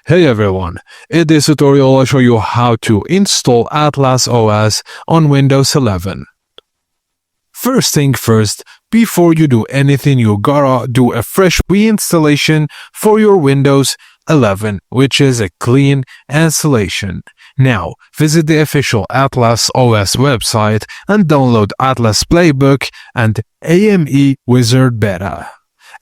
Hey everyone, in this tutorial I'll show you how to install Atlas OS on Windows 11. First thing first, before you do anything you gotta do a fresh reinstallation for your Windows 11, which is a clean installation. Now, visit the official Atlas OS website and download Atlas Playbook and AME Wizard Beta.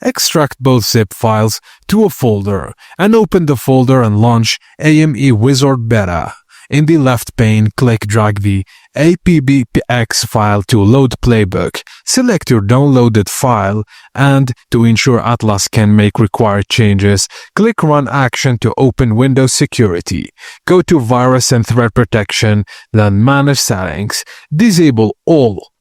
Extract both zip files to a folder and open the folder and launch AME Wizard Beta. In the left pane, drag the APBX file to load Playbook. Select your downloaded file and, to ensure Atlas can make required changes, click Run Action to open Windows Security. Go to Virus and Threat Protection, then Manage Settings, disable all,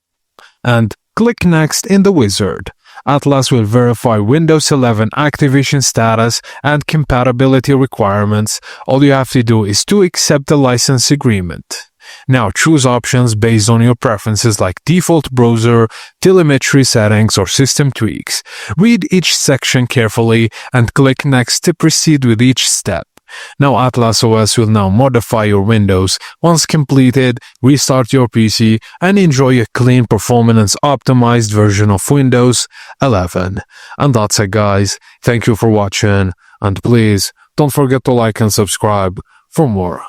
and click Next in the wizard. Atlas will verify Windows 11 activation status and compatibility requirements. All you have to do is to accept the license agreement. Now choose options based on your preferences like default browser, telemetry settings, or system tweaks. Read each section carefully and click Next to proceed with each step. Now Atlas OS will now modify your Windows. Once completed, restart your PC and enjoy a clean, performance-optimized version of Windows 11. And that's it guys. Thank you for watching and please don't forget to like and subscribe for more.